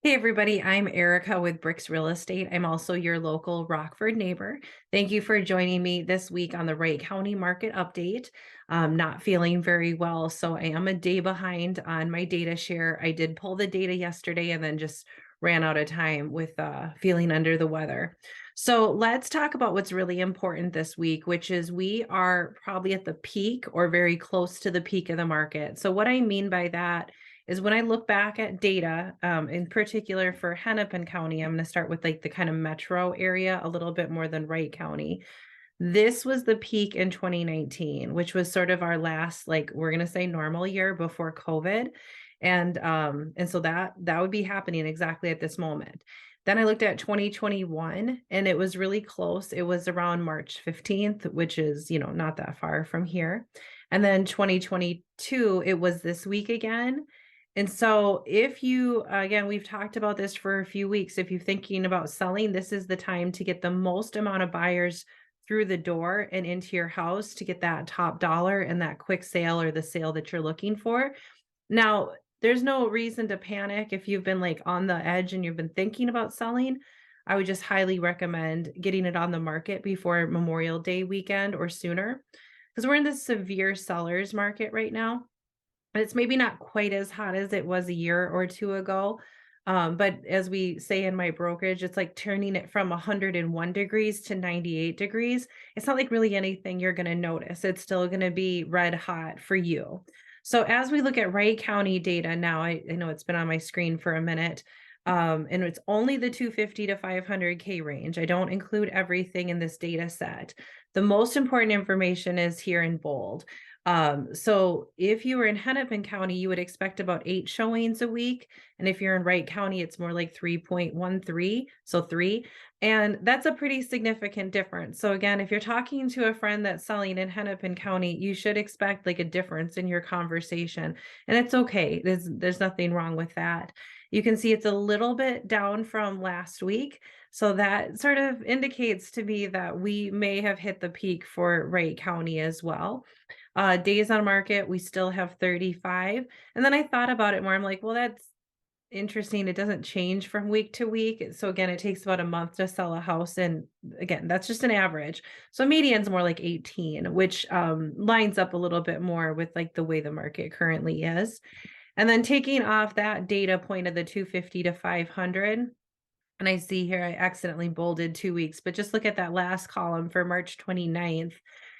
Hey everybody, I'm Erica with Bricks Real Estate. I'm also your local Rockford neighbor. Thank you for joining me this week on the Wright County market update. I'm not feeling very well, so I am a day behind on my data share. I did pull the data yesterday and then just ran out of time with feeling under the weather. So let's talk about what's really important this week, which is we are probably at the peak or very close to the peak of the market. So what I mean by that is when I look back at data, in particular for Hennepin County, I'm going to start with like the kind of metro area a little bit more than Wright County. This was the peak in 2019, which was sort of our last, like we're going to say normal year before COVID. And so that would be happening exactly at this moment. Then I looked at 2021 and it was really close. It was around March 15th, which is, not that far from here. And then 2022, it was this week again. And so if you, again, we've talked about this for a few weeks. If you're thinking about selling, this is the time to get the most amount of buyers through the door and into your house to get that top dollar and that quick sale or the sale that you're looking for. Now, there's no reason to panic if you've been like on the edge and you've been thinking about selling. I would just highly recommend getting it on the market before Memorial Day weekend or sooner, because we're in this severe sellers market right now. It's maybe not quite as hot as it was a year or two ago. But as we say in my brokerage, it's like turning it from 101 degrees to 98 degrees. It's not like really anything you're going to notice. It's still going to be red hot for you. So as we look at Wright County data now, I know it's been on my screen for a minute. And it's only the 250 to 500K range. I don't include everything in this data set. The most important information is here in bold. So if you were in Hennepin County, you would expect about 8 showings a week. And if you're in Wright County, it's more like 3.13, so 3. And that's a pretty significant difference. So again, if you're talking to a friend that's selling in Hennepin County, you should expect like a difference in your conversation. And it's okay. There's nothing wrong with that. You can see it's a little bit down from last week. So that sort of indicates to me that we may have hit the peak for Wright County as well. Days on market, we still have 35. And then I thought about it more. I'm like, well, that's interesting. It doesn't change from week to week. So again, it takes about a month to sell a house. And again, that's just an average. So median's more like 18, which lines up a little bit more with like the way the market currently is. And then taking off that data point of the 250 to 500, and I see here I accidentally bolded 2 weeks, but just look at that last column for March 29th.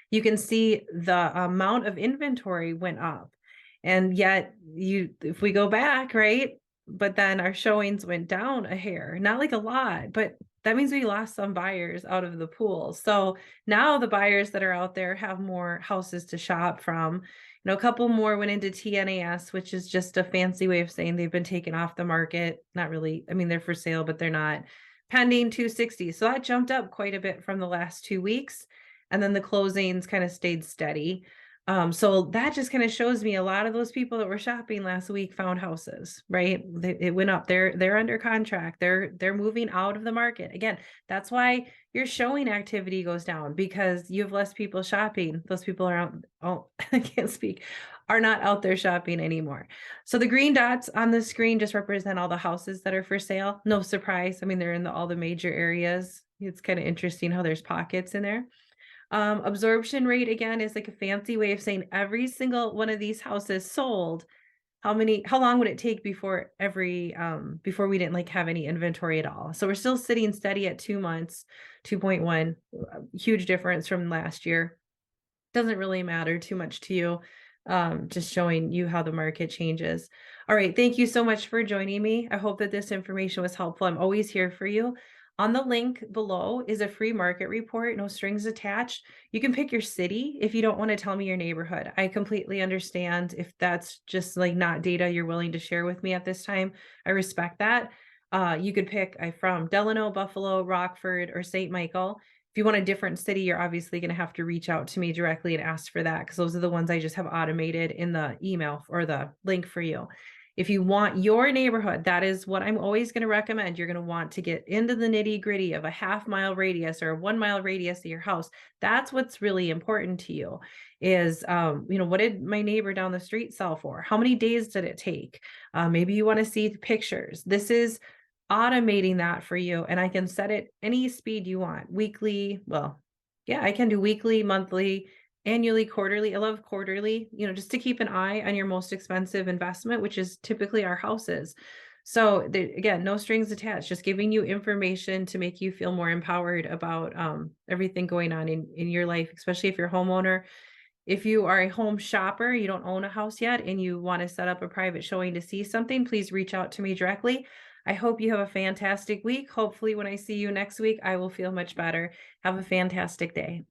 You can see the amount of inventory went up. And yet if we go back, right? But then our showings went down a hair, not like a lot, but that means we lost some buyers out of the pool. So now the buyers that are out there have more houses to shop from. A couple more went into TNAS, which is just a fancy way of saying they've been taken off the market. Not really, I mean, they're for sale, but they're not pending 260. So that jumped up quite a bit from the last 2 weeks. And then the closings kind of stayed steady. So that just kind of shows me a lot of those people that were shopping last week found houses, right? It went up. They're under contract. They're moving out of the market. Again, that's why your showing activity goes down, because you have less people shopping. Those people are out. Oh, I can't speak. Are not out there shopping anymore. So the green dots on the screen just represent all the houses that are for sale. No surprise. I mean, they're in all the major areas. It's kind of interesting how there's pockets in there. Absorption rate, again, is like a fancy way of saying every single one of these houses sold. How long would it take before before we didn't like have any inventory at all? So we're still sitting steady at 2 months, 2.1, huge difference from last year. Doesn't really matter too much to you. Just showing you how the market changes. All right. Thank you so much for joining me. I hope that this information was helpful. I'm always here for you. On the link below is a free market report, no strings attached. You can pick your city if you don't want to tell me your neighborhood. I completely understand if that's just like not data you're willing to share with me at this time. I respect that. You could pick from Delano, Buffalo, Rockford, or St. Michael. If you want a different city, you're obviously going to have to reach out to me directly and ask for that, because those are the ones I just have automated in the email or the link for you. If you want your neighborhood, that is what I'm always going to recommend. You're going to want to get into the nitty gritty of a half-mile radius or a 1-mile radius of your house. That's what's really important to you is, what did my neighbor down the street sell for? How many days did it take? Maybe you want to see the pictures. This is automating that for you, and I can set it any speed you want. Weekly, well, yeah, I can do weekly, monthly, annually, quarterly. I love quarterly, just to keep an eye on your most expensive investment, which is typically our houses. So again, no strings attached, just giving you information to make you feel more empowered about everything going on in your life, especially if you're a homeowner. If you are a home shopper, you don't own a house yet, and you want to set up a private showing to see something, please reach out to me directly. I hope you have a fantastic week. Hopefully, when I see you next week, I will feel much better. Have a fantastic day.